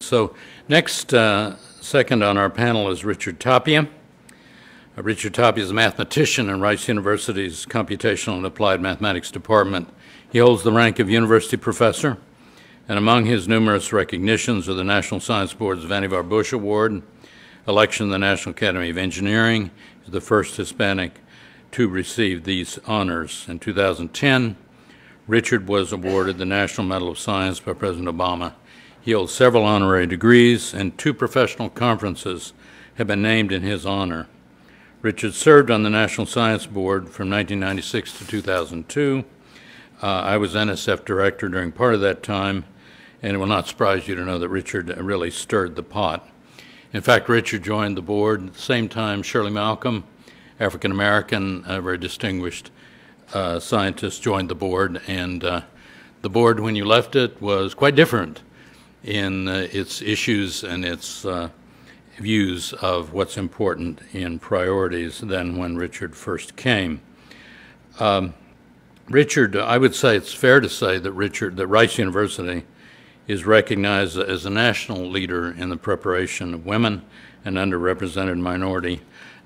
So next, second on our panel is Richard Tapia. Richard Tapia is a mathematician in Rice University's Computational and Applied Mathematics Department. He holds the rank of university professor, and among his numerous recognitions are the National Science Board's Vannevar Bush Award, election to the National Academy of Engineering. He's the first Hispanic to receive these honors. In 2010, Richard was awarded the National Medal of Science by President Obama. He holds several honorary degrees, and 2 professional conferences have been named in his honor. Richard served on the National Science Board from 1996 to 2002. I was NSF director during part of that time, and it will not surprise you to know that Richard really stirred the pot. In fact, Richard joined the board at the same time Shirley Malcolm, African-American, a very distinguished scientist, joined the board, and the board, when you left it, was quite different in its issues and its views of what's important in priorities than when Richard first came. Richard, I would say it's fair to say that Rice University is recognized as a national leader in the preparation of women and underrepresented minority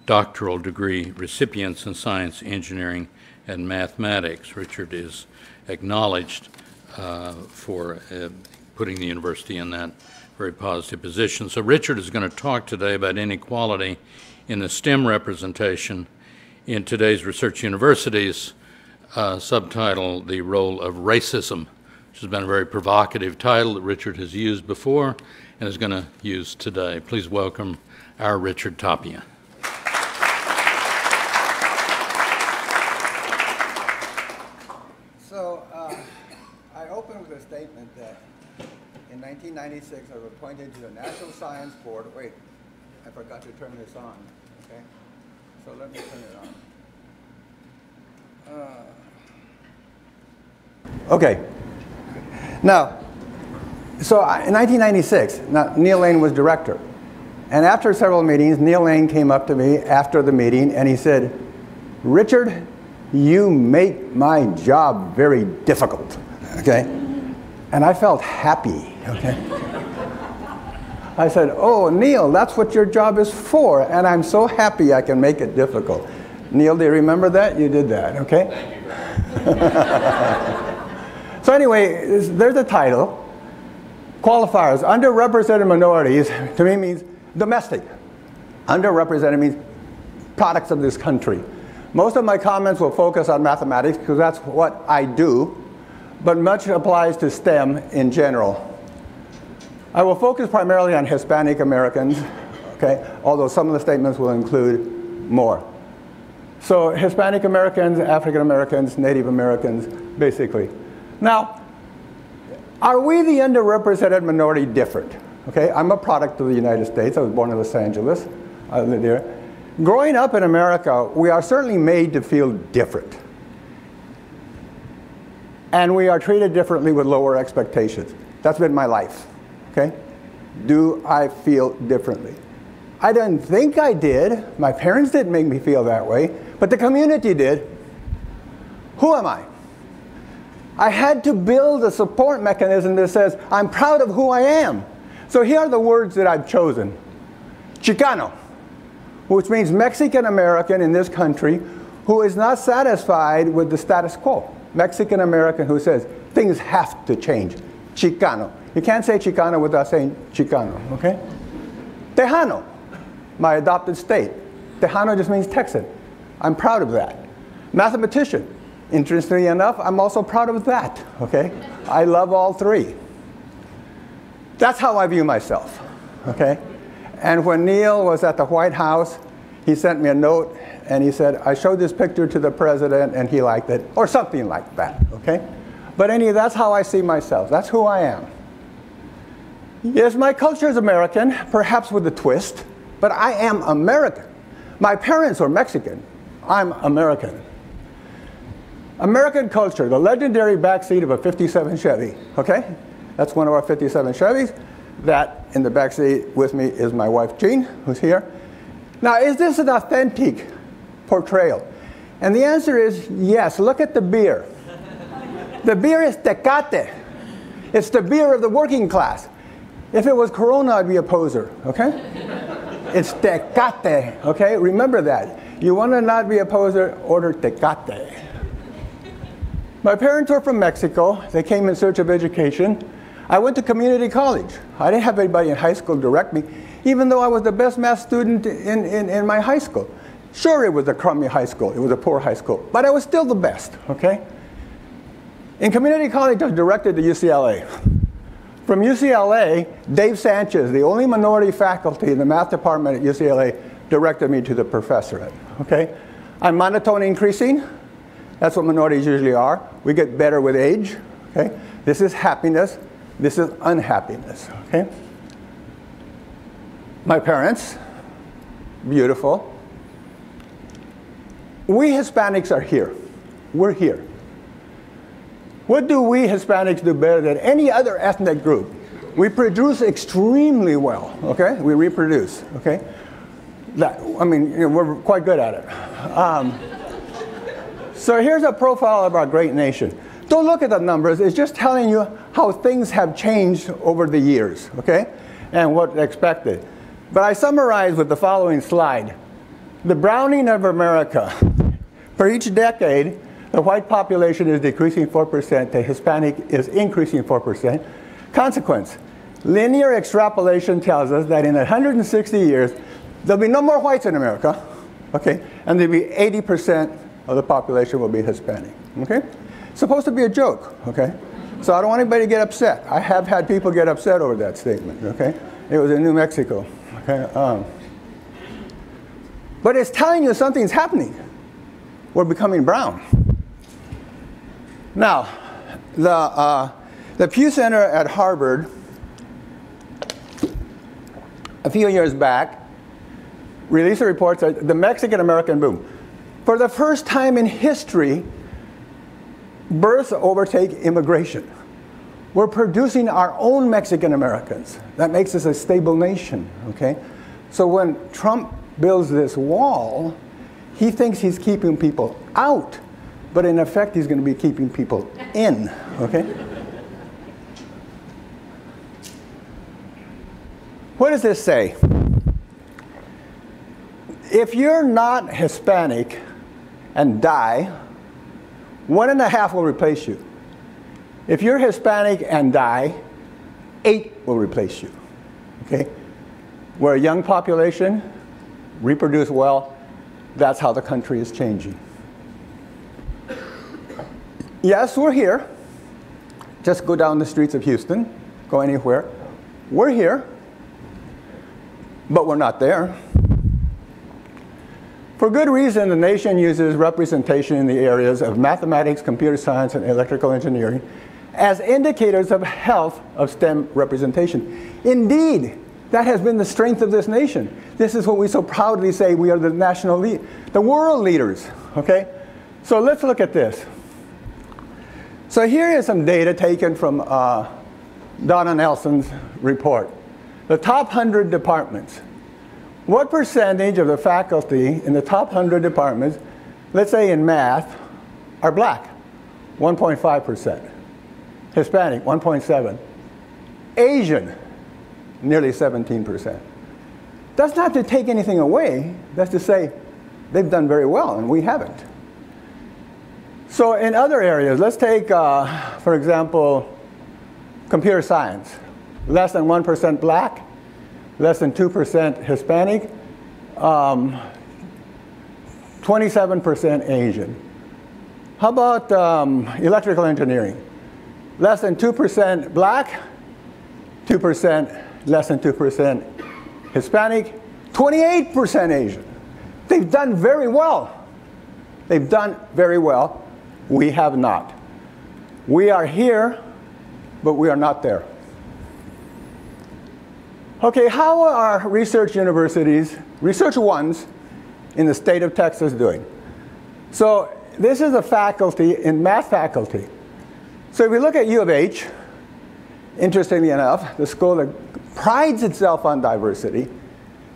doctoral degree recipients in science, engineering, and mathematics. Richard is acknowledged for putting the university in that very positive position. So Richard is going to talk today about inequality in the STEM representation in today's research universities, subtitle, The Role of Racism, which has been a very provocative title that Richard has used before and is going to use today. Please welcome our Richard Tapia. So I open with a statement that in 1996, I was appointed to the National Science Board. Wait, I forgot to turn this on. Okay, so let me turn it on. Okay. Now, so in 1996, Neil Lane was director. And after several meetings, Neil Lane came up to me after the meeting and he said, "Richard, you make my job very difficult." Okay? And I felt happy. Okay? I said, "Oh, Neil, that's what your job is for, and I'm so happy I can make it difficult." Neil, do you remember that? You did that, okay? Thank you. So anyway, there's a title. Qualifiers. Underrepresented minorities, to me, means domestic. Underrepresented means products of this country. Most of my comments will focus on mathematics because that's what I do, but much applies to STEM in general. I will focus primarily on Hispanic Americans, okay, although some of the statements will include more. So Hispanic Americans, African Americans, Native Americans, basically. Now, are we the underrepresented minority different? Okay, I'm a product of the United States. I was born in Los Angeles. I lived there. Growing up in America, we are certainly made to feel different. And we are treated differently with lower expectations. That's been my life, okay? Do I feel differently? I didn't think I did. My parents didn't make me feel that way, but the community did. Who am I? I had to build a support mechanism that says, I'm proud of who I am. So here are the words that I've chosen. Chicano, which means Mexican American in this country who is not satisfied with the status quo. Mexican American who says, things have to change. Chicano. You can't say Chicano without saying Chicano, okay? Tejano, my adopted state. Tejano just means Texan. I'm proud of that. Mathematician. Interestingly enough, I'm also proud of that, okay? I love all three. That's how I view myself, okay? And when Neil was at the White House, he sent me a note and he said, I showed this picture to the president and he liked it, or something like that, okay? But anyway, that's how I see myself. That's who I am. Yes, my culture is American, perhaps with a twist, but I am American. My parents were Mexican. I'm American. American culture, the legendary backseat of a 57 Chevy, okay? That's one of our 57 Chevys. That in the backseat with me is my wife, Jean, who's here. Now, is this an authentic portrayal? And the answer is yes. Look at the beer. The beer is Tecate. It's the beer of the working class. If it was Corona, I'd be a poser, okay? It's Tecate, okay? Remember that. You want to not be a poser, order Tecate. My parents were from Mexico. They came in search of education. I went to community college. I didn't have anybody in high school direct me, even though I was the best math student in my high school. Sure, it was a crummy high school. It was a poor high school. But I was still the best, okay? In community college, I was directed to UCLA. From UCLA, Dave Sanchez, the only minority faculty in the math department at UCLA, directed me to the professorate, okay? I'm monotone increasing. That's what minorities usually are. We get better with age, okay? This is happiness. This is unhappiness, okay? My parents, beautiful. We Hispanics are here. We're here. What do we Hispanics do better than any other ethnic group? We produce extremely well, okay? We reproduce, okay? I mean, you know, we're quite good at it. So here's a profile of our great nation. Don't look at the numbers. It's just telling you how things have changed over the years, okay? And what's expected. But I summarize with the following slide. The browning of America. For each decade, the white population is decreasing 4%, the Hispanic is increasing 4%. Consequence, linear extrapolation tells us that in 160 years, there'll be no more whites in America, okay? And there'll be 80% of the population will be Hispanic, okay? It's supposed to be a joke, okay? So I don't want anybody to get upset. I have had people get upset over that statement, okay? It was in New Mexico, okay? But it's telling you something's happening. We're becoming brown. Now, the Pew Center at Harvard, a few years back, released a report that the Mexican-American boom. For the first time in history, births overtake immigration. We're producing our own Mexican-Americans. That makes us a stable nation, okay? So when Trump builds this wall, he thinks he's keeping people out, but in effect, he's going to be keeping people in, okay? What does this say? If you're not Hispanic and die, 1.5 will replace you. If you're Hispanic and die, 8 will replace you, okay? We're a young population, reproduce well, that's how the country is changing. Yes, we're here. Just go down the streets of Houston, go anywhere. We're here, but we're not there. For good reason, the nation uses representation in the areas of mathematics, computer science, and electrical engineering as indicators of health of STEM representation. Indeed, that has been the strength of this nation. This is what we so proudly say we are the national lead, the world leaders, okay? So let's look at this. So here is some data taken from Donna Nelson's report. The top 100 departments. What percentage of the faculty in the top 100 departments, let's say in math, are black? 1.5%. Hispanic, 1.7%. Asian, nearly 17%. That's not to take anything away. That's to say they've done very well, and we haven't. So in other areas, let's take, for example, computer science. Less than 1% black, less than 2% Hispanic, 27% Asian. How about electrical engineering? Less than 2% black, 2%, less than 2% Hispanic, 28% Asian. They've done very well. They've done very well. We have not. We are here, but we are not there. Okay, how are research universities, research ones, in the state of Texas doing? So this is a faculty, in math faculty. So if we look at U of H, interestingly enough, the school that prides itself on diversity,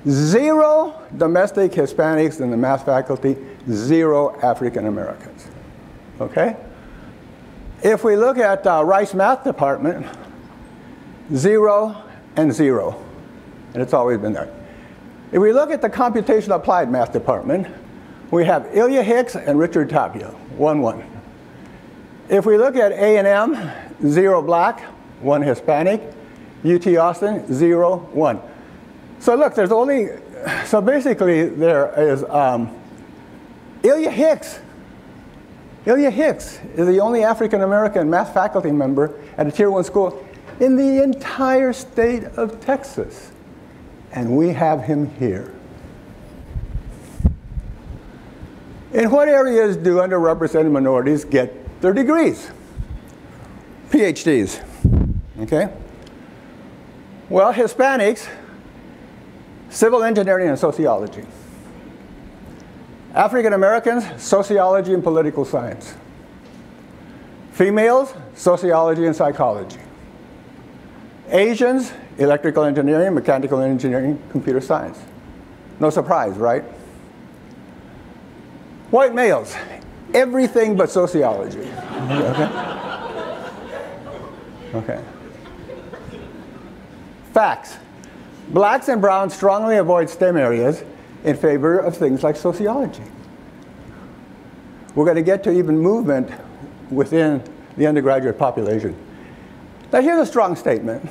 0 domestic Hispanics in the math faculty, 0 African Americans, okay? If we look at Rice Math Department, 0 and 0. And it's always been there. If we look at the computational applied math department, we have Ilya Hicks and Richard Tapia, 1-1. If we look at A&M, 0 black, 1 Hispanic. UT Austin, 0, 1. So look, there's only, so basically there is Ilya Hicks. Ilya Hicks is the only African-American math faculty member at a Tier 1 school in the entire state of Texas. And we have him here. In what areas do underrepresented minorities get their degrees? Ph.D.s, okay? Well, Hispanics, civil engineering and sociology. African Americans, sociology and political science. Females, sociology and psychology. Asians, electrical engineering, mechanical engineering, computer science. No surprise, right? White males, everything but sociology. Okay. Okay. Facts. Blacks and browns strongly avoid STEM areas in favor of things like sociology. We're going to get to even movement within the undergraduate population. Now here's a strong statement.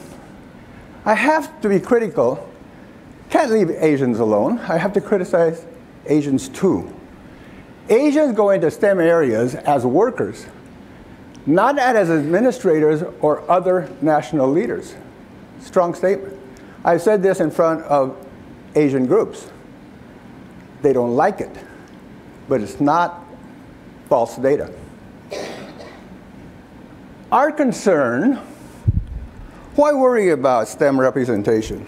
I have to be critical. Can't leave Asians alone. I have to criticize Asians too. Asians go into STEM areas as workers, not as administrators or other national leaders. Strong statement. I've said this in front of Asian groups. They don't like it, but it's not false data. Our concern, why worry about STEM representation?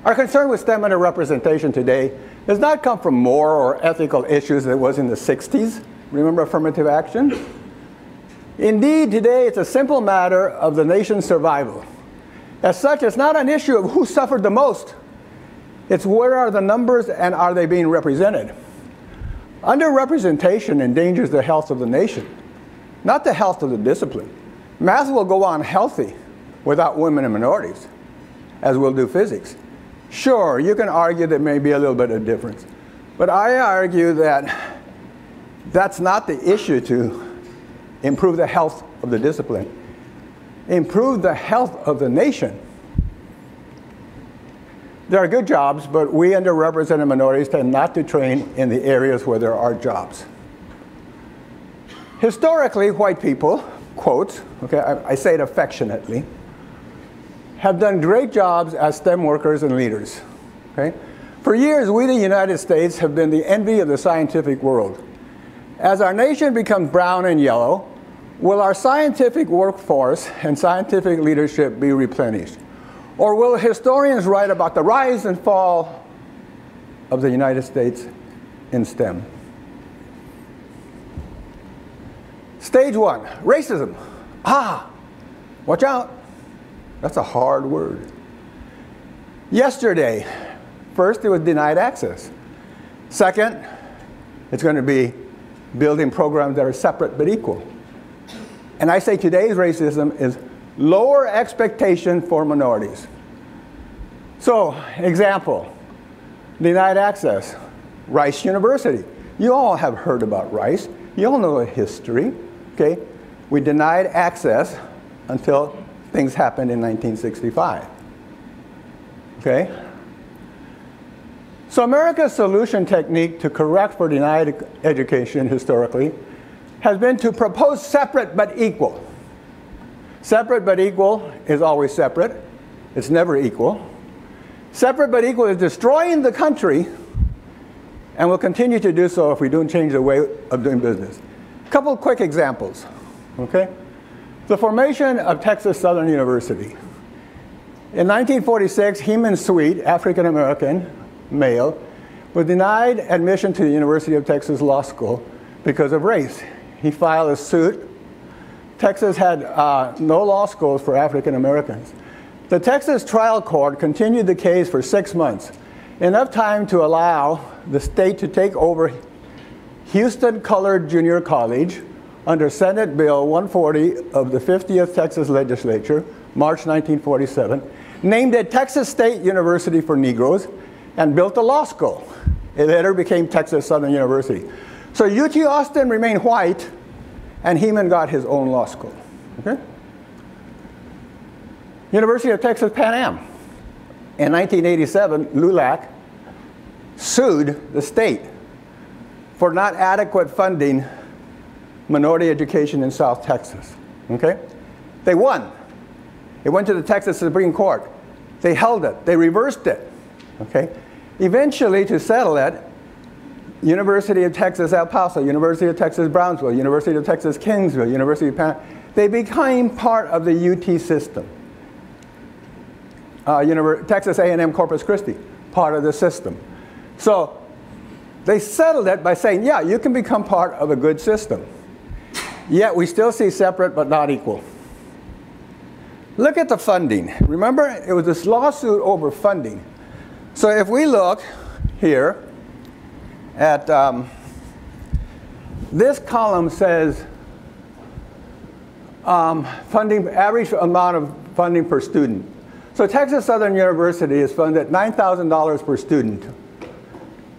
Our concern with STEM underrepresentation today does not come from moral or ethical issues that was in the 60s. Remember affirmative action? Indeed, today it's a simple matter of the nation's survival. As such, it's not an issue of who suffered the most. It's where are the numbers and are they being represented? Underrepresentation endangers the health of the nation, not the health of the discipline. Math will go on healthy without women and minorities, as will do physics. Sure, you can argue there may be a little bit of difference, but I argue that that's not the issue to improve the health of the discipline. Improve the health of the nation. There are good jobs, but we underrepresented minorities tend not to train in the areas where there are jobs. Historically, white people, quotes, okay, I say it affectionately, have done great jobs as STEM workers and leaders. Okay? For years, we, the United States, have been the envy of the scientific world. As our nation becomes brown and yellow, will our scientific workforce and scientific leadership be replenished? Or will historians write about the rise and fall of the United States in STEM? Stage 1, racism. Watch out. That's a hard word. Yesterday, first it was denied access. Second, it's going to be building programs that are separate but equal. And I say today's racism is lower expectation for minorities. So, example, denied access, Rice University. You all have heard about Rice. You all know the history, okay? We denied access until things happened in 1965, okay? So America's solution technique to correct for denied education historically has been to propose separate but equal. Separate but equal is always separate. It's never equal. Separate but equal is destroying the country and will continue to do so if we don't change the way of doing business. A couple quick examples, okay? The formation of Texas Southern University. In 1946, Heman Sweet, African-American male, was denied admission to the University of Texas Law School because of race. He filed a suit. Texas had no law schools for African Americans. The Texas trial court continued the case for 6 months, enough time to allow the state to take over Houston Colored Junior College, under Senate Bill 140 of the 50th Texas Legislature, March 1947, named it Texas State University for Negroes, and built a law school. It later became Texas Southern University. So UT Austin remained white, and Heman got his own law school. Okay? University of Texas Pan Am. In 1987, LULAC sued the state for not adequate funding minority education in South Texas. Okay? They won. It went to the Texas Supreme Court. They held it. They reversed it. Okay? Eventually, to settle it, University of Texas El Paso, University of Texas Brownsville, University of Texas Kingsville, University of Pan, they became part of the UT system. Texas A&M Corpus Christi, part of the system. So they settled it by saying, yeah, you can become part of a good system. Yet we still see separate but not equal. Look at the funding. Remember, it was this lawsuit over funding. So if we look here at this column says funding, average amount of funding per student. So Texas Southern University is funded $9,000 per student.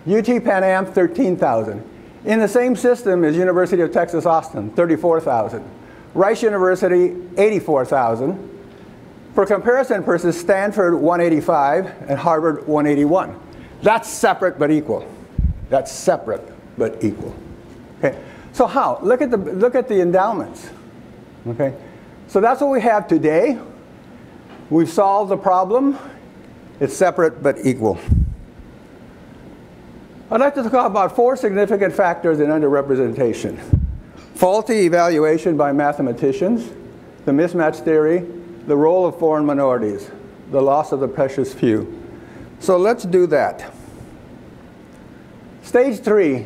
UT Pan Am, $13,000. In the same system is University of Texas Austin, $34,000. Rice University, $84,000. For comparison purposes, Stanford, $185,000, and Harvard, $181,000. That's separate but equal. That's separate but equal. Okay. So how? Look at the endowments. Okay. So that's what we have today. We've solved the problem. It's separate but equal. I'd like to talk about 4 significant factors in underrepresentation. Faulty evaluation by mathematicians, the mismatch theory, the role of foreign minorities, the loss of the precious few. So let's do that. Stage 3,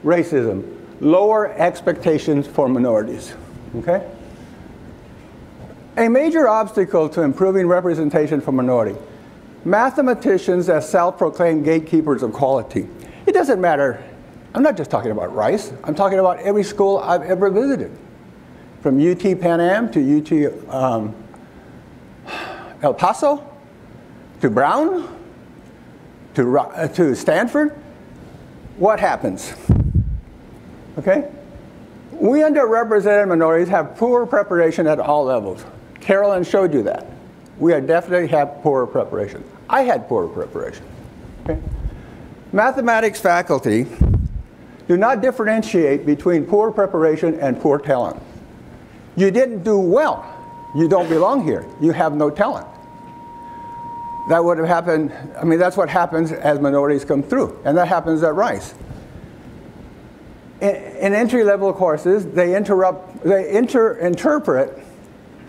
racism, lower expectations for minorities. Okay? A major obstacle to improving representation for minority. Mathematicians as self-proclaimed gatekeepers of quality. It doesn't matter. I'm not just talking about Rice. I'm talking about every school I've ever visited. From UT Pan Am to UT El Paso, to Brown, to Stanford. What happens? Okay? We underrepresented minorities have poor preparation at all levels. Carolyn showed you that. We definitely have poor preparation. I had poor preparation. Okay? Mathematics faculty do not differentiate between poor preparation and poor talent. You didn't do well. You don't belong here. You have no talent. That would have happened, I mean, that's what happens as minorities come through, and that happens at Rice. In entry-level courses, they interpret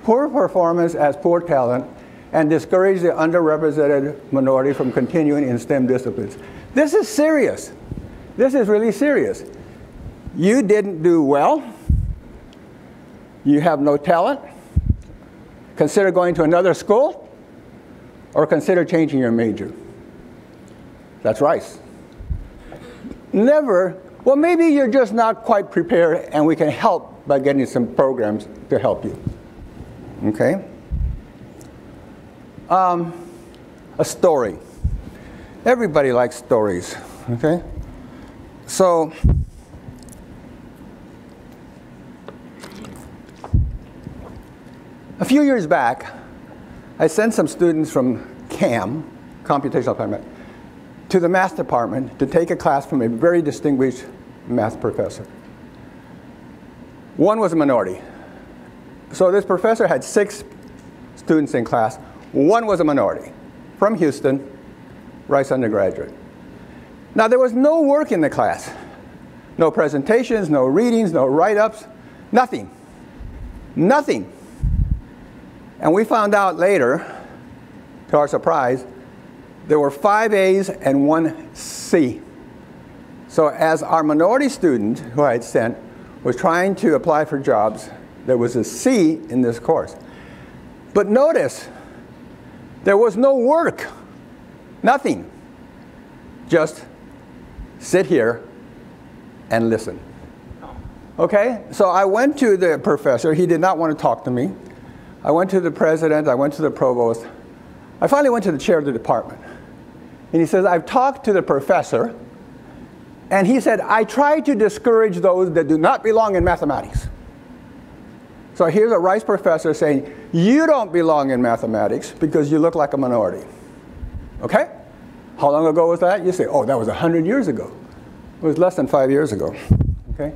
poor performance as poor talent and discourage the underrepresented minority from continuing in STEM disciplines. This is serious. This is really serious. You didn't do well. You have no talent. Consider going to another school, or consider changing your major. That's Rice. Never, well, maybe you're just not quite prepared, and we can help by getting some programs to help you. Okay? A story. Everybody likes stories, okay? So, a few years back, I sent some students from CAM, Computational Applied, to the math department to take a class from a very distinguished math professor. One was a minority. So this professor had 6 students in class. One was a minority, from Houston, Rice undergraduate. Now there was no work in the class. No presentations, no readings, no write-ups, nothing. Nothing. And we found out later, to our surprise, there were 5 A's and 1 C. So as our minority student, who I had sent, was trying to apply for jobs, there was a C in this course. But notice, there was no work, nothing. Just sit here and listen. Okay, so I went to the professor. He did not want to talk to me. I went to the president. I went to the provost. I finally went to the chair of the department. And he says, I've talked to the professor. And he said, I try to discourage those that do not belong in mathematics. So here's a Rice professor saying, you don't belong in mathematics because you look like a minority. Okay? How long ago was that? You say, oh, that was 100 years ago. It was less than 5 years ago. Okay?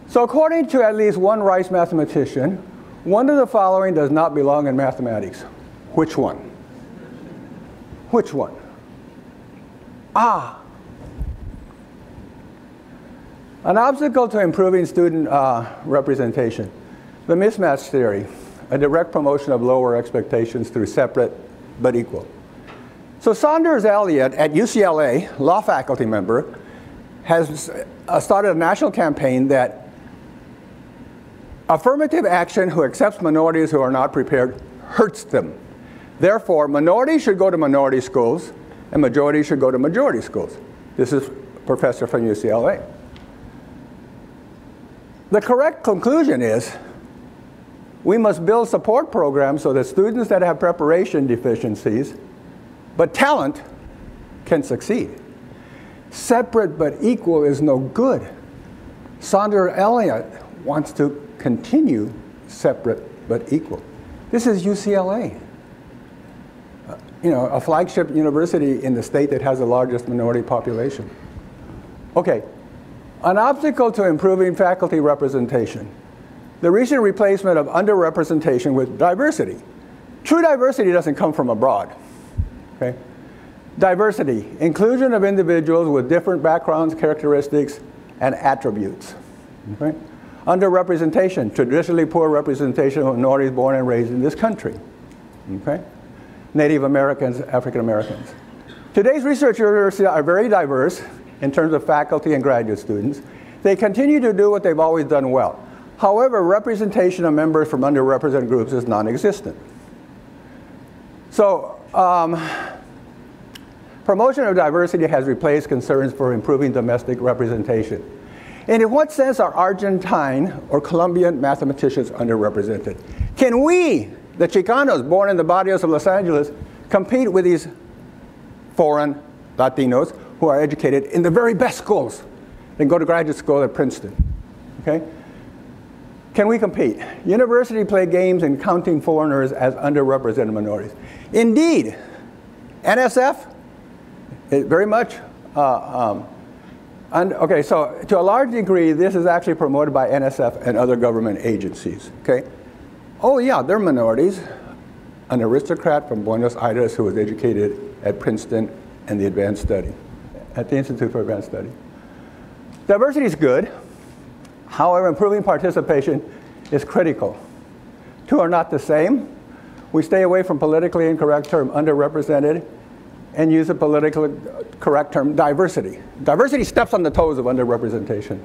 So according to at least one Rice mathematician, one of the following does not belong in mathematics. Which one? Which one? Ah. An obstacle to improving student representation. The mismatch theory, a direct promotion of lower expectations through separate but equal. So Saunders Elliott at UCLA, law faculty member, has started a national campaign that affirmative action who accepts minorities who are not prepared hurts them. Therefore, minorities should go to minority schools and majorities should go to majority schools. This is a professor from UCLA. The correct conclusion is we must build support programs so that students that have preparation deficiencies but talent can succeed. Separate but equal is no good. Saunders Elliott wants to continue separate but equal. This is UCLA, you know, a flagship university in the state that has the largest minority population. Okay, an obstacle to improving faculty representation. The recent replacement of underrepresentation with diversity. True diversity doesn't come from abroad. Okay? Diversity, inclusion of individuals with different backgrounds, characteristics, and attributes. Okay? Underrepresentation, traditionally poor representation of minorities born and raised in this country. Okay? Native Americans, African Americans. Today's research universities are very diverse in terms of faculty and graduate students. They continue to do what they've always done well. However, representation of members from underrepresented groups is non-existent. So, promotion of diversity has replaced concerns for improving domestic representation. And in what sense are Argentine or Colombian mathematicians underrepresented? Can we, the Chicanos born in the barrios of Los Angeles, compete with these foreign Latinos who are educated in the very best schools and go to graduate school at Princeton? Okay? Can we compete? Universities play games in counting foreigners as underrepresented minorities. Indeed, NSF is very much, okay, so to a large degree, this is actually promoted by NSF and other government agencies, okay? Oh yeah, they're minorities. An aristocrat from Buenos Aires who was educated at Princeton and the Advanced Study, at the Institute for Advanced Study. Diversity is good. However, improving participation is critical. Two are not the same. We stay away from politically incorrect term underrepresented and use the politically correct term diversity. Diversity steps on the toes of underrepresentation.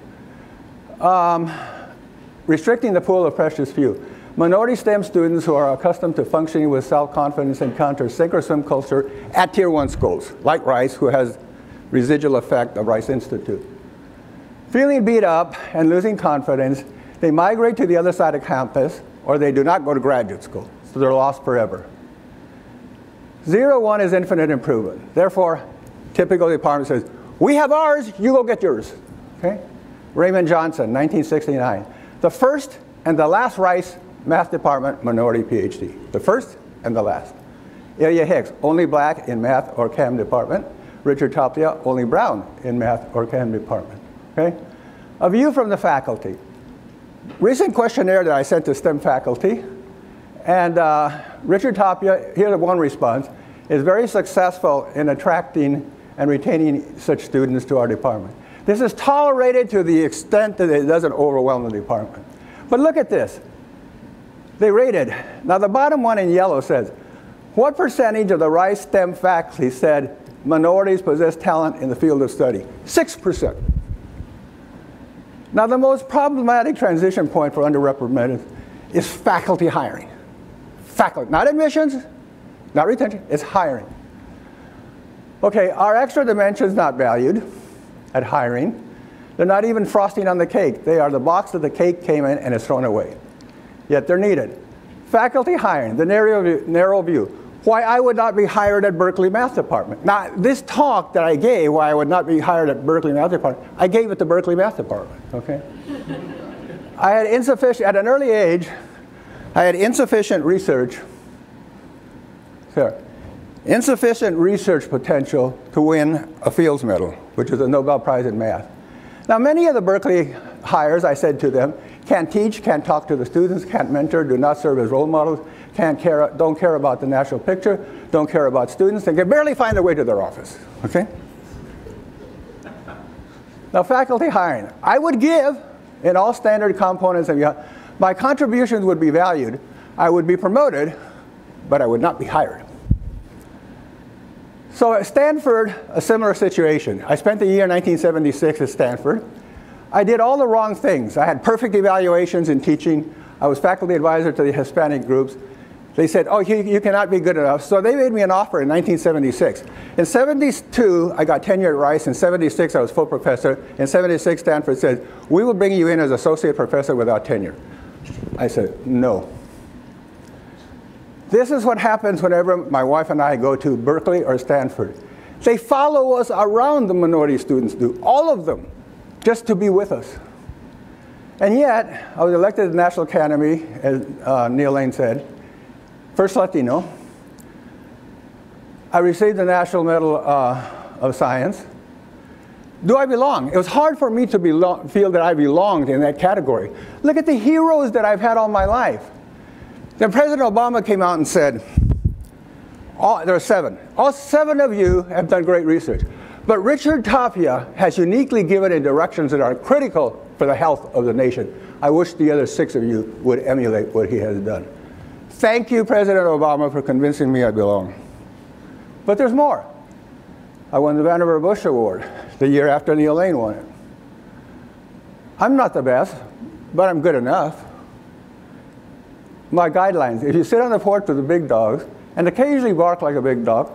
Restricting the pool of precious few. Minority STEM students who are accustomed to functioning with self-confidence encounter sink or swim culture at Tier 1 schools, like Rice, who has residual effect of Rice Institute. Feeling beat up and losing confidence, they migrate to the other side of campus, or they do not go to graduate school, so they're lost forever. 0-1 is infinite improvement. Therefore, typical department says, we have ours, you go get yours. Okay? Raymond Johnson, 1969. The first and the last Rice math department minority Ph.D. The first and the last. Ilya Hicks, only black in math or chem department. Richard Tapia, only brown in math or chem department. Okay? A view from the faculty. Recent questionnaire that I sent to STEM faculty, and Richard Tapia, here's one response, is very successful in attracting and retaining such students to our department. This is tolerated to the extent that it doesn't overwhelm the department. But look at this. They rated, now the bottom one in yellow says, what percentage of the Rice STEM faculty said minorities possess talent in the field of study? 6%. Now the most problematic transition point for underrepresented is faculty hiring. Faculty, not admissions, not retention, it's hiring. Okay, our extra dimensions not valued at hiring. They're not even frosting on the cake. They are the box that the cake came in and is thrown away. Yet they're needed. Faculty hiring, the narrow view. Why I would not be hired at Berkeley Math Department. Now, this talk that I gave, why I would not be hired at Berkeley Math Department, I gave it to Berkeley Math Department, okay? I had insufficient, at an early age, I had insufficient research, insufficient research potential to win a Fields Medal, which is a Nobel Prize in math. Now, many of the Berkeley hires, I said to them, can't teach, can't talk to the students, can't mentor, do not serve as role models, don't care about the national picture, don't care about students, and can barely find their way to their office, okay? Now, faculty hiring. I would give, in all standard components, my contributions would be valued, I would be promoted, but I would not be hired. So at Stanford, a similar situation. I spent the year 1976 at Stanford. I did all the wrong things. I had perfect evaluations in teaching. I was faculty advisor to the Hispanic groups. They said, oh, you cannot be good enough. So they made me an offer in 1976. In 72, I got tenure at Rice. In 76, I was full professor. In 76, Stanford said, we will bring you in as associate professor without tenure. I said, no. This is what happens whenever my wife and I go to Berkeley or Stanford. They follow us around, the minority students do, all of them, just to be with us. And yet, I was elected to the National Academy, as Neil Lane said, first Latino. I received the National Medal of Science. Do I belong? It was hard for me to feel that I belonged in that category. Look at the heroes that I've had all my life. Then President Obama came out and said, there are 7. All 7 of you have done great research. But Richard Tapia has uniquely given it directions that are critical for the health of the nation. I wish the other 6 of you would emulate what he has done. Thank you, President Obama, for convincing me I belong. But there's more. I won the Vannevar Bush Award the year after Neil Lane won it. I'm not the best, but I'm good enough. My guidelines, if you sit on the porch with the big dogs and occasionally bark like a big dog,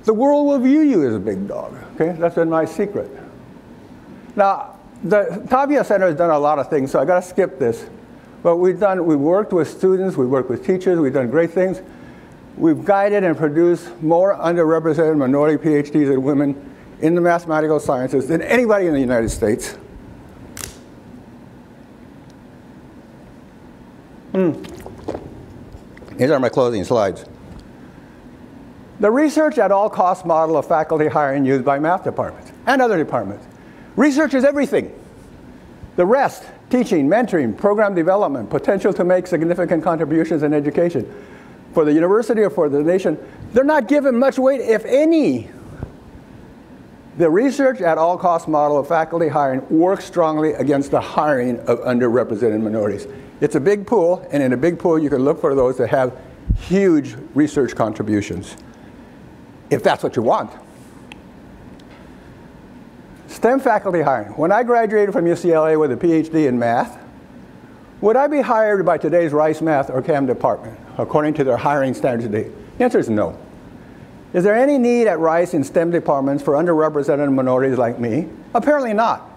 the world will view you as a big dog, okay? That's been my secret. Now, the Tapia Center has done a lot of things, so I gotta skip this. But we've worked with students, we've worked with teachers, we've done great things. We've guided and produced more underrepresented minority PhDs and women in the mathematical sciences than anybody in the United States. These are my closing slides. The research at all costs model of faculty hiring used by math departments and other departments. Research is everything. The rest, teaching, mentoring, program development, potential to make significant contributions in education for the university or for the nation, they're not given much weight, if any. The research at all costs model of faculty hiring works strongly against the hiring of underrepresented minorities. It's a big pool, and in a big pool you can look for those that have huge research contributions, if that's what you want. STEM faculty hiring. When I graduated from UCLA with a PhD in math, would I be hired by today's Rice Math or Chem department, according to their hiring standards today? The answer is no. Is there any need at Rice in STEM departments for underrepresented minorities like me? Apparently not.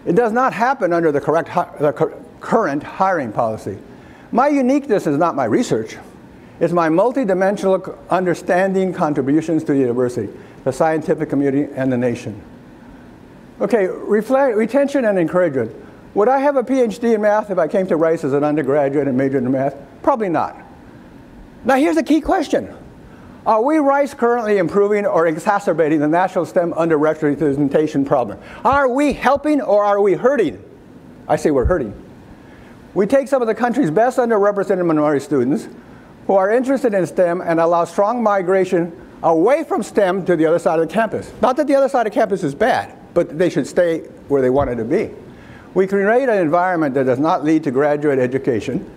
It does not happen under the current hiring policy. My uniqueness is not my research. It's my multidimensional understanding contributions to the university, the scientific community, and the nation. Okay, retention and encouragement. Would I have a PhD in math if I came to Rice as an undergraduate and majored in math? Probably not. Now here's a key question. Are we, Rice, currently improving or exacerbating the national STEM underrepresentation problem? Are we helping or are we hurting? I say we're hurting. We take some of the country's best underrepresented minority students who are interested in STEM and allow strong migration away from STEM to the other side of the campus. Not that the other side of campus is bad, but they should stay where they wanted to be. We create an environment that does not lead to graduate education.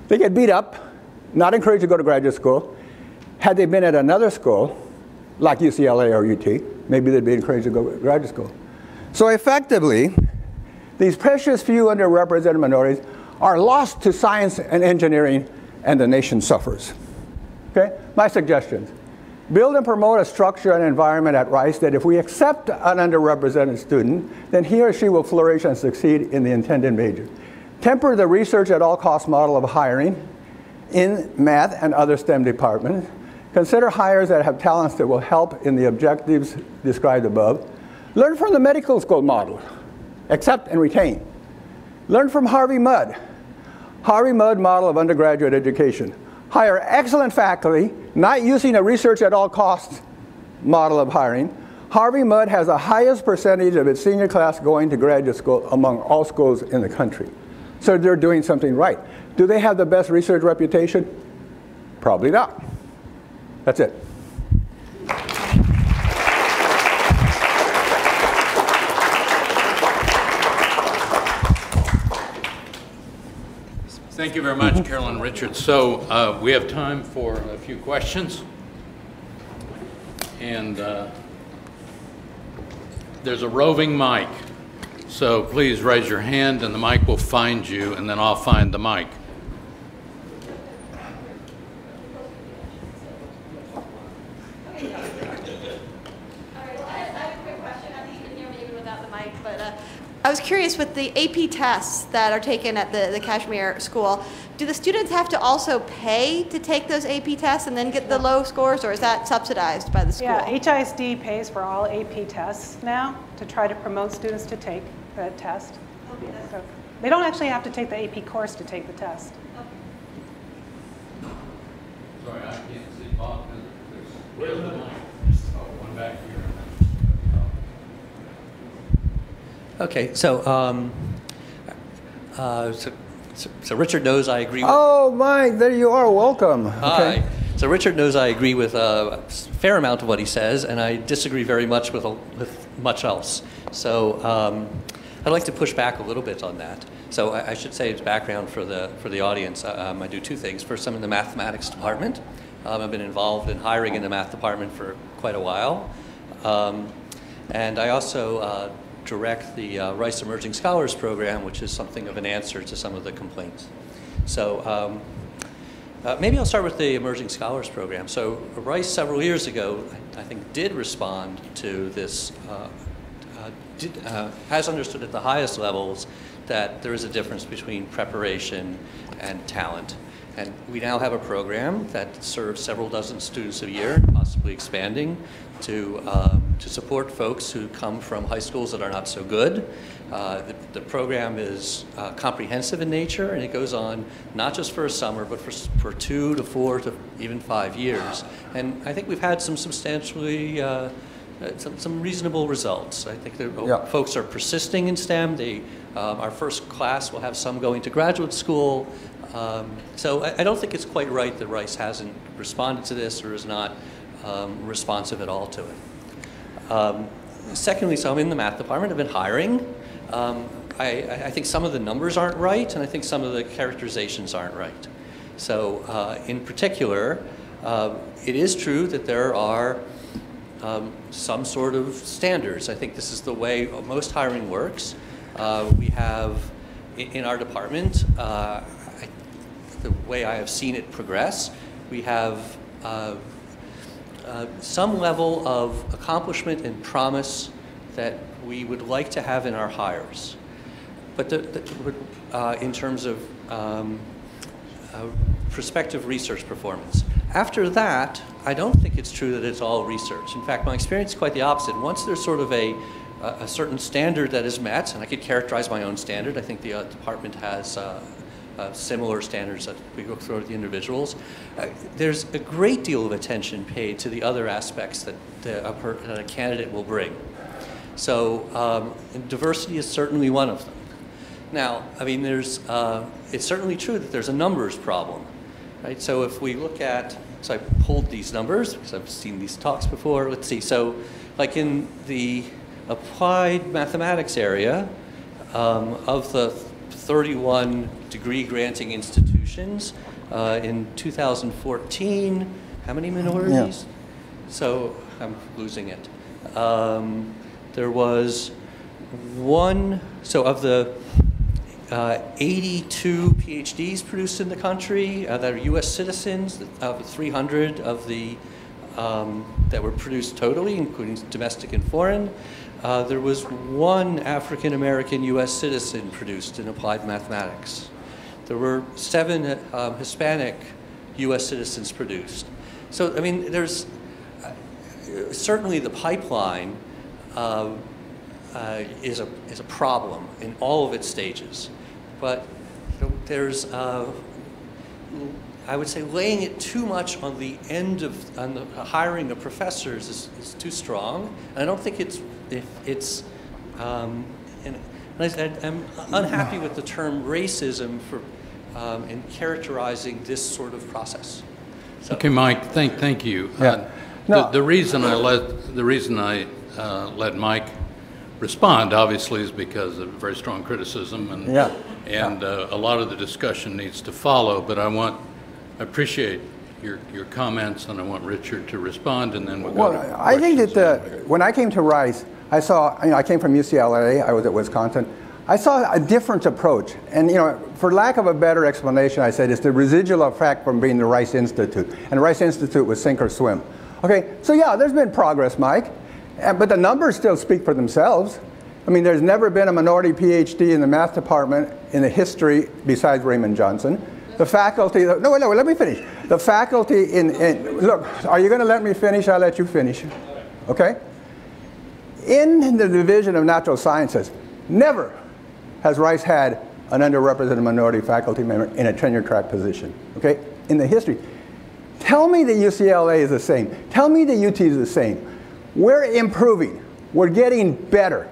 They get beat up, not encouraged to go to graduate school. Had they been at another school, like UCLA or UT, maybe they'd be encouraged to go to graduate school. So effectively, these precious few underrepresented minorities are lost to science and engineering, and the nation suffers. Okay? My suggestions. Build and promote a structure and environment at Rice that if we accept an underrepresented student, then he or she will flourish and succeed in the intended major. Temper the research at all costs model of hiring in math and other STEM departments. Consider hires that have talents that will help in the objectives described above. Learn from the medical school model. Accept and retain. Learn from Harvey Mudd. Harvey Mudd model of undergraduate education. Hire excellent faculty, not using a research at all costs model of hiring. Harvey Mudd has the highest percentage of its senior class going to graduate school among all schools in the country. So they're doing something right. Do they have the best research reputation? Probably not. That's it. Thank you very much, Carolyn Richards. So we have time for a few questions. And there's a roving mic. So please raise your hand and the mic will find you, and then I'll find the mic. I was curious, with the AP tests that are taken at the Kashmir school, do the students have to also pay to take those AP tests and then get the low scores, or is that subsidized by the school? Yeah, HISD pays for all AP tests now to try to promote students to take the test. Okay. So they don't actually have to take the AP course to take the test. Sorry, I can't see Bob. Where's the mic? Oh, one back here. Okay, so Richard knows I agree with... Oh, Mike, there you are. Welcome. Hi. Okay. So Richard knows I agree with a fair amount of what he says, and I disagree very much with much else. So I'd like to push back a little bit on that. So I should say, as background for the audience, I do two things. First, I'm in the mathematics department. I've been involved in hiring in the math department for quite a while. And I also direct the Rice Emerging Scholars Program, which is something of an answer to some of the complaints. So maybe I'll start with the Emerging Scholars Program. So Rice, several years ago, I think did respond to this, has understood at the highest levels that there is a difference between preparation and talent. And we now have a program that serves several dozen students a year, possibly expanding, to support folks who come from high schools that are not so good. The program is comprehensive in nature, and it goes on not just for a summer, but for 2 to 4 to even 5 years. And I think we've had some substantially, some reasonable results. I think that folks are persisting in STEM. Our first class will have some going to graduate school. So I don't think it's quite right that Rice hasn't responded to this or is not responsive at all to it. Secondly, so I'm in the math department. I've been hiring. I think some of the numbers aren't right, and I think some of the characterizations aren't right. So in particular, it is true that there are some sort of standards. I think this is the way most hiring works. We have, in our department, the way I have seen it progress, we have some level of accomplishment and promise that we would like to have in our hires. But in terms of prospective research performance. After that, I don't think it's true that it's all research. In fact, my experience is quite the opposite. Once there's sort of a certain standard that is met, and I could characterize my own standard, I think the department has similar standards that we go through with the individuals. There's a great deal of attention paid to the other aspects that a candidate will bring. So diversity is certainly one of them. Now, I mean, it's certainly true that there's a numbers problem, right? So if we look at, so I pulled these numbers because I've seen these talks before. Let's see, so like in the applied mathematics area, of the 31 degree granting institutions in 2014, how many minorities? Yeah. So I'm losing it. There was one, so of the 82 PhDs produced in the country that are US citizens, 300 of the that were produced totally, including domestic and foreign. There was one African-American U.S. citizen produced in applied mathematics. There were 7 Hispanic U.S. citizens produced. So, I mean, there's certainly the pipeline is a problem in all of its stages. But there's, I would say, laying it too much on the end of the hiring of professors is too strong. And I don't think I'm unhappy with the term racism for in characterizing this sort of process. So. Okay, Mike. Thank you. Yeah. The reason I let Mike respond, obviously, is because of very strong criticism, and a lot of the discussion needs to follow. But I appreciate your comments, and I want Richard to respond, and then we'll go. Well, I think that when I came to Rice, I saw. I came from UCLA. I was at Wisconsin. I saw a different approach, and for lack of a better explanation, I said it's the residual effect from being the Rice Institute, and Rice Institute was sink or swim. Okay, so yeah, there's been progress, Mike, but the numbers still speak for themselves. I mean, there's never been a minority Ph.D. in the math department in the history besides Raymond Johnson. The faculty, no, let me finish. The faculty look, are you going to let me finish? I'll let you finish. Okay? In the Division of Natural Sciences, never has Rice had an underrepresented minority faculty member in a tenure track position, okay, in the history. Tell me that UCLA is the same. Tell me that UT is the same. We're improving. We're getting better.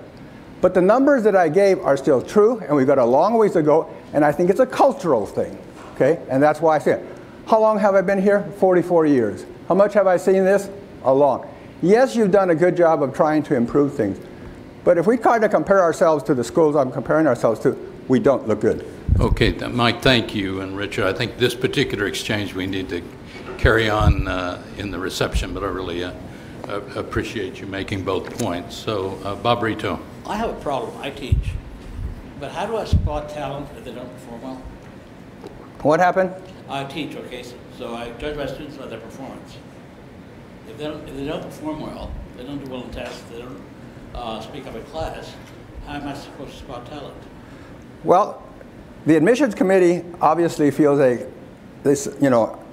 But the numbers that I gave are still true, and we've got a long ways to go, and I think it's a cultural thing, okay? And that's why I say it. How long have I been here? 44 years. How much have I seen this? A long. Yes, you've done a good job of trying to improve things. But if we try to compare ourselves to the schools I'm comparing ourselves to, we don't look good. Okay, Mike, thank you. And Richard, I think this particular exchange we need to carry on in the reception, but I really appreciate you making both points. So, Bob Rito. I have a problem. I teach. But how do I spot talent if they don't perform well? What happened? I teach, okay? So I judge my students by their performance. If they don't perform well, they don't do well in tests, they don't speak up in class, how am I supposed to spot talent? Well, the admissions committee obviously feels they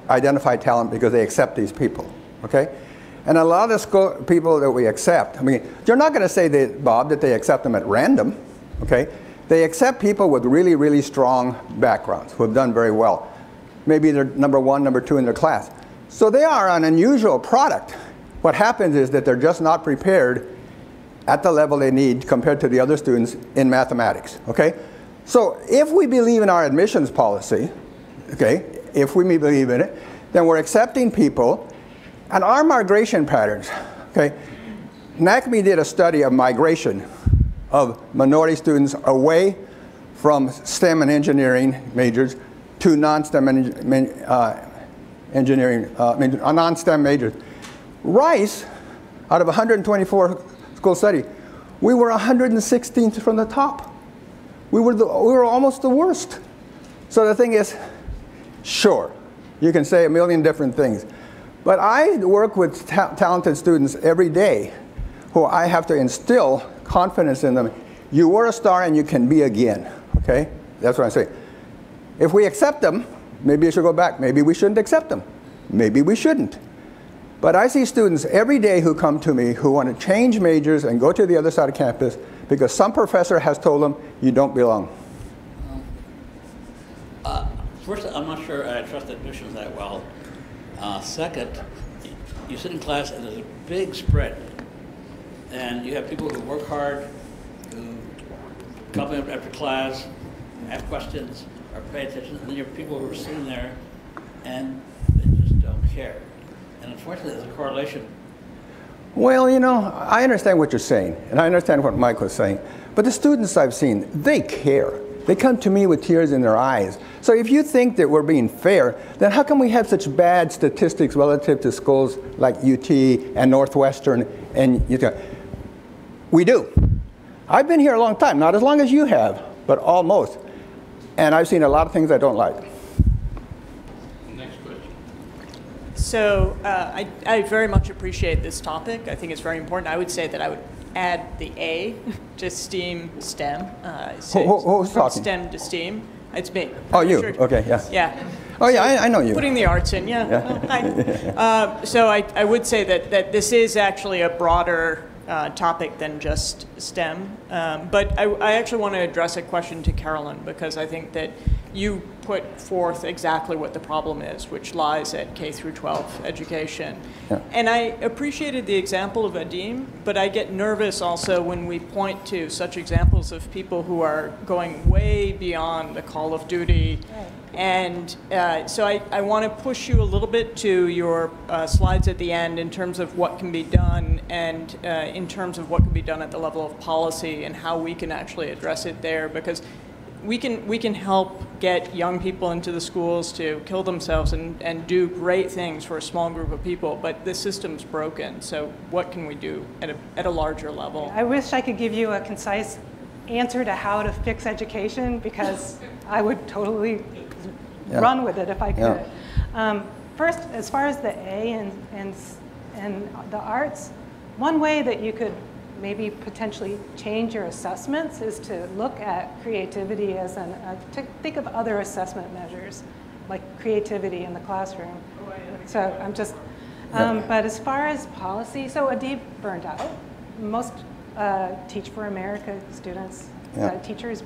identify talent because they accept these people, okay? And a lot of school people that we accept, I mean, you're not going to say, Bob, that they accept them at random, okay? They accept people with really, really strong backgrounds who have done very well. Maybe they're number 1, number 2 in their class. So they are an unusual product. What happens is that they're just not prepared at the level they need compared to the other students in mathematics, okay? So if we believe in our admissions policy, okay, if we believe in it, then we're accepting people. And our migration patterns, okay, NACME did a study of migration of minority students away from STEM and engineering majors to non-STEM non-STEM majors. Rice, out of 124 school study, we were 116th from the top. We were almost the worst. So the thing is, sure, you can say a million different things. But I work with talented students every day who I have to instill confidence in them. You were a star and you can be again, okay? That's what I say. If we accept them, maybe I should go back. Maybe we shouldn't accept them. Maybe we shouldn't. But I see students every day who come to me who want to change majors and go to the other side of campus because some professor has told them, you don't belong. First, I'm not sure I trust admissions that well. Second, you sit in class and there's a big spread. And you have people who work hard, who come in after class, ask questions, or pay attention, and then you have people who are sitting there and they just don't care. And unfortunately, there's a correlation. Well, you know, I understand what you're saying, and I understand what Mike was saying. But the students I've seen, they care. They come to me with tears in their eyes. So if you think that we're being fair, then how come we have such bad statistics relative to schools like UT and Northwestern and UT? We do. I've been here a long time, not as long as you have, but almost. And I've seen a lot of things I don't like. Next question. So I very much appreciate this topic. I think it's very important. I would say that I would add the A to STEM. Who's talking? STEM to STEAM. It's me. Oh, you. Richard. Okay, yeah. Yeah. Oh, yeah, I know you. Putting the arts in, yeah. Yeah. Well, so I would say that this is actually a broader topic than just STEM. But I actually want to address a question to Carolyn, because I think that you put forth exactly what the problem is, which lies at K through 12 education. Yeah. And I appreciated the example of Adim, but I get nervous also when we point to such examples of people who are going way beyond the call of duty. Right. And so I want to push you a little bit to your slides at the end in terms of what can be done, and in terms of what can be done at the level of policy and how we can actually address it there, because we can help get young people into the schools to kill themselves and do great things for a small group of people, but the system's broken. So what can we do at a larger level? I wish I could give you a concise answer to how to fix education, because I would totally run with it if I could. Yeah. First, as far as the A and the arts, one way that you could maybe potentially change your assessments is to look at creativity as to think of other assessment measures, like creativity in the classroom. So I'm just, but as far as policy, so Adib burned out. Most Teach for America students, teachers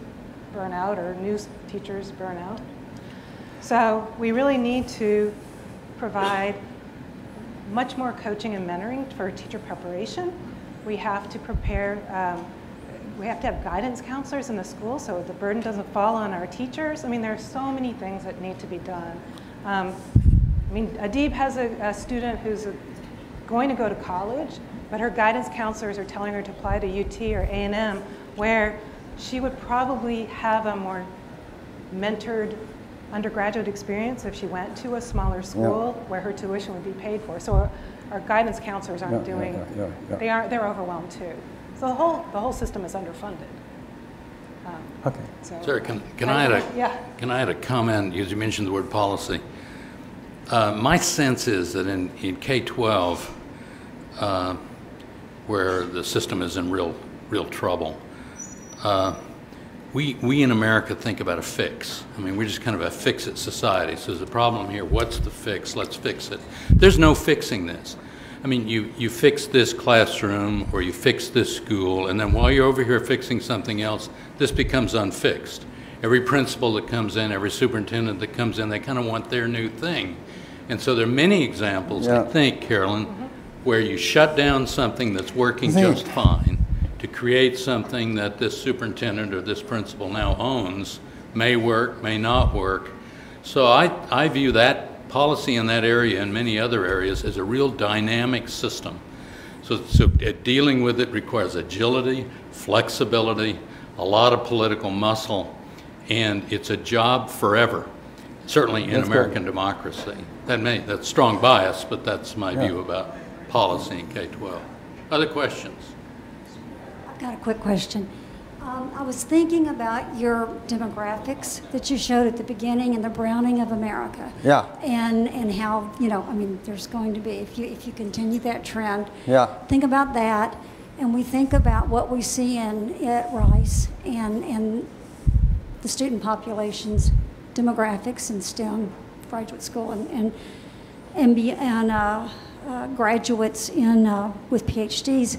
burn out, or new teachers burn out. So we really need to provide much more coaching and mentoring for teacher preparation. We have to prepare, we have to have guidance counselors in the school so the burden doesn't fall on our teachers. I mean, there are so many things that need to be done. I mean, Adib has a student who's going to go to college, but her guidance counselors are telling her to apply to UT or A&M, where she would probably have a more mentored undergraduate experience if she went to a smaller school where her tuition would be paid for. So our guidance counselors aren't doing, they're overwhelmed too. So the whole system is underfunded. Okay. So, Sarah, can I add a comment, because you mentioned the word policy. My sense is that in K-12, where the system is in real trouble, we in America think about a fix. I mean, we're just kind of a fix-it society. So there's a problem here. What's the fix? Let's fix it. There's no fixing this. I mean, you fix this classroom or you fix this school, and then while you're over here fixing something else, this becomes unfixed. Every principal that comes in, every superintendent that comes in, they kind of want their new thing. And so there are many examples, I think, Carolyn, where you shut down something that's working just fine to create something that this superintendent or this principal now owns, may work, may not work. So I view that policy in that area and many other areas as a real dynamic system. So dealing with it requires agility, flexibility, a lot of political muscle, and it's a job forever, certainly in American democracy. That's strong bias, but that's my view about policy in K-12. Other questions? I've got a quick question. I was thinking about your demographics that you showed at the beginning and the browning of America. Yeah. And how, I mean, there's going to be, if you continue that trend. Yeah. Think about that, and we think about what we see at Rice and the student populations, demographics in STEM graduate school and graduates with PhDs.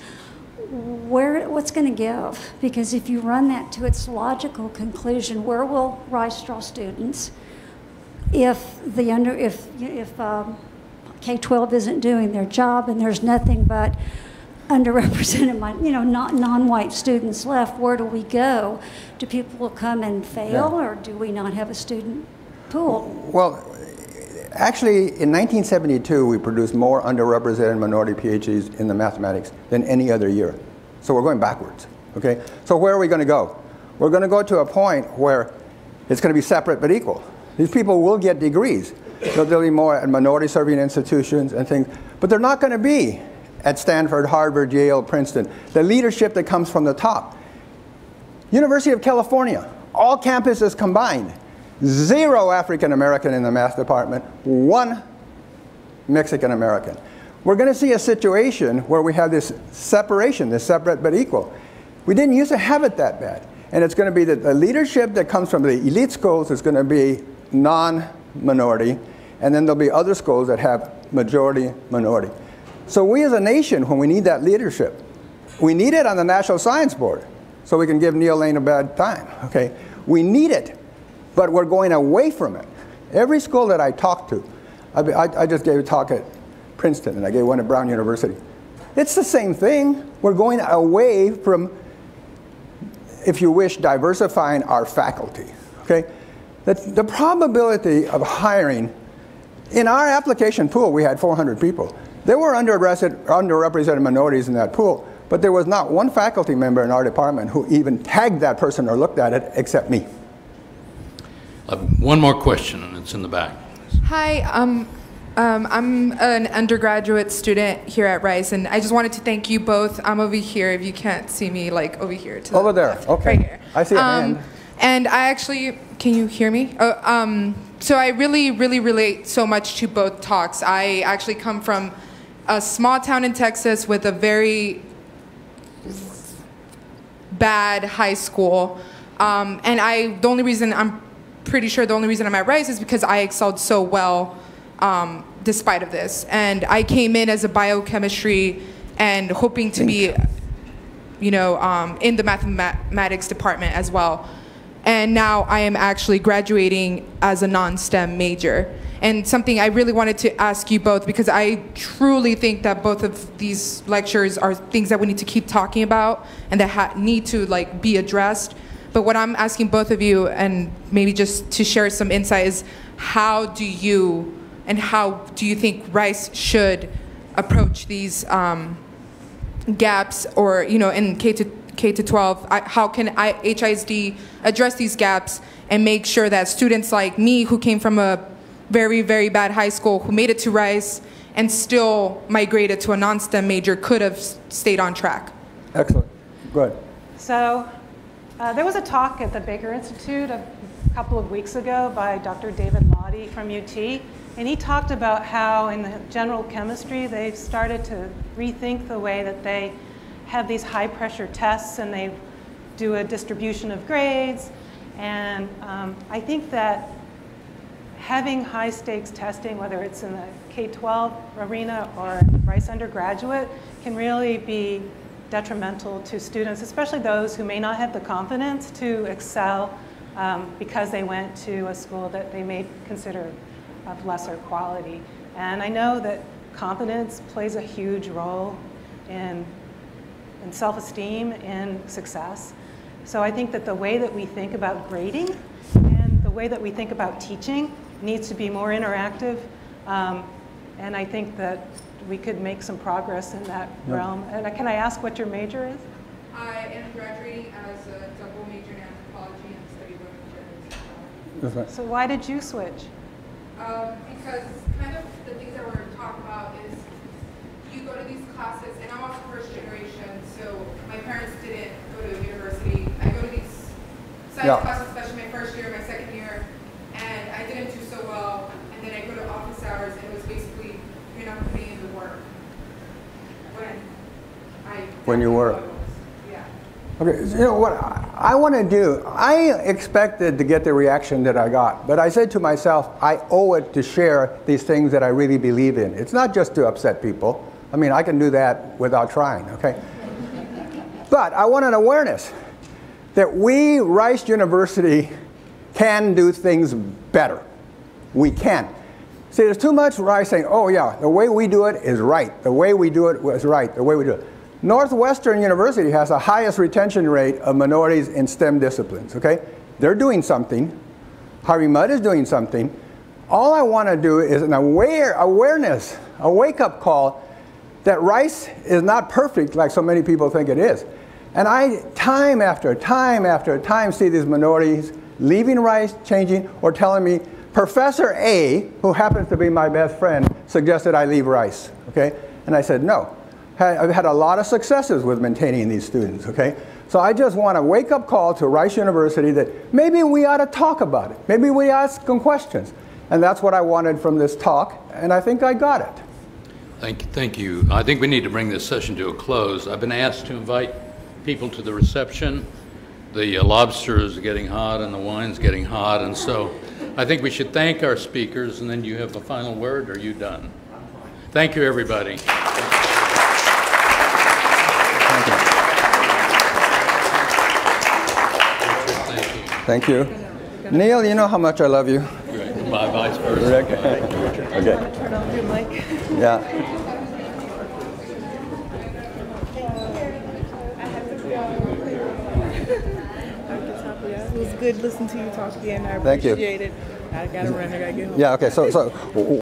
What's going to give? Because if you run that to its logical conclusion, where will Rice draw students if K-12 isn't doing their job and there's nothing but underrepresented, non-white students left? Where do we go? Do people come and fail, or do we not have a student pool? Well, actually, in 1972, we produced more underrepresented minority PhDs in the mathematics than any other year. So we're going backwards, okay? So where are we going to go? We're going to go to a point where it's going to be separate but equal. These people will get degrees. There'll be more at minority-serving institutions and things, but they're not going to be at Stanford, Harvard, Yale, Princeton. The leadership that comes from the top. University of California, all campuses combined, 0 African American in the math department, 1 Mexican American. We're going to see a situation where we have this separation, this separate but equal. We didn't used to have it that bad. And it's going to be that the leadership that comes from the elite schools is going to be non-minority, and then there'll be other schools that have majority-minority. So we as a nation, when we need that leadership, we need it on the National Science Board, so we can give Neil Lane a bad time, okay? We need it, but we're going away from it. Every school that I talk to, I just gave a talk at Princeton, and I gave one at Brown University. It's the same thing. We're going away from, if you wish, diversifying our faculty, okay? The probability of hiring, in our application pool, we had 400 people. There were underrepresented minorities in that pool, but there was not one faculty member in our department who even tagged that person or looked at it except me. One more question, and it's in the back. Hi, I'm an undergraduate student here at Rice, and I just wanted to thank you both. I'm over here, if you can't see me, like over here. To over the there, left, okay. Right here. I see a hand. And I actually, can you hear me? So I really relate so much to both talks. I actually come from a small town in Texas with a very bad high school. And the only reason, I'm pretty sure the only reason I'm at Rice is because I excelled so well despite of this. And I came in as a biochemistry and hoping to be, you know, in the mathematics department as well. And now I am actually graduating as a non-STEM major. And something I really wanted to ask you both, because I truly think that both of these lectures are things that we need to keep talking about and that need to like be addressed. But what I'm asking both of you, and maybe just to share some insight, is how do you think Rice should approach these gaps, or, you know, in K to 12, how can HISD address these gaps and make sure that students like me, who came from a very bad high school, who made it to Rice and still migrated to a non-STEM major, could have stayed on track? Excellent. Good. So there was a talk at the Baker Institute a couple of weeks ago by Dr. David Lottie from UT, and he talked about how in the general chemistry they've started to rethink the way that they have these high pressure tests, and they do a distribution of grades. And I think that having high stakes testing, whether it's in the K-12 arena or Rice undergraduate, can really be detrimental to students, especially those who may not have the confidence to excel because they went to a school that they may consider of lesser quality. And I know that confidence plays a huge role in self-esteem and success. So I think that the way that we think about grading and the way that we think about teaching needs to be more interactive. And I think that we could make some progress in that realm. And can I ask what your major is? I am graduating as a double major in anthropology and study literature. Right. So why did you switch? Because kind of the things that we're talking about is you go to these classes, and I'm also first generation, so my parents didn't go to university. I go to these science classes, especially my first year, my second year, and I didn't do so well. And then I go to office hours, and it was basically, you're not putting in the work. When you were. Yeah. Okay, you know what I want to do, I expected to get the reaction that I got, but I said to myself, I owe it to share these things that I really believe in. It's not just to upset people. I mean, I can do that without trying, okay? But I want an awareness that we, Rice University, can do things better. We can. See, there's too much Rice saying, oh yeah, the way we do it is right. The way we do it was right. The way we do it. Northwestern University has the highest retention rate of minorities in STEM disciplines, okay? They're doing something. Harvey Mudd is doing something. All I want to do is an awareness, a wake-up call that Rice is not perfect like so many people think it is. And I, time after time, see these minorities leaving Rice, changing, or telling me, Professor A, who happens to be my best friend, suggested I leave Rice, okay? And I said, no. I've had a lot of successes with maintaining these students, okay? So I just want a wake-up call to Rice University that maybe we ought to talk about it. Maybe we ask them questions. And that's what I wanted from this talk, and I think I got it. Thank you. I think we need to bring this session to a close. I've been asked to invite people to the reception. The lobster is getting hot and the wine's getting hot, and so I think we should thank our speakers, and then you have a final word, or are you done? Thank you, everybody. Thank you. Neil, you know how much I love you. Great. Bye, vice versa. Okay. Turn on your mic. Yeah. It was good listening to you talk again. I Thank you. appreciate it. I gotta run. I gotta get home. Yeah. Okay. So.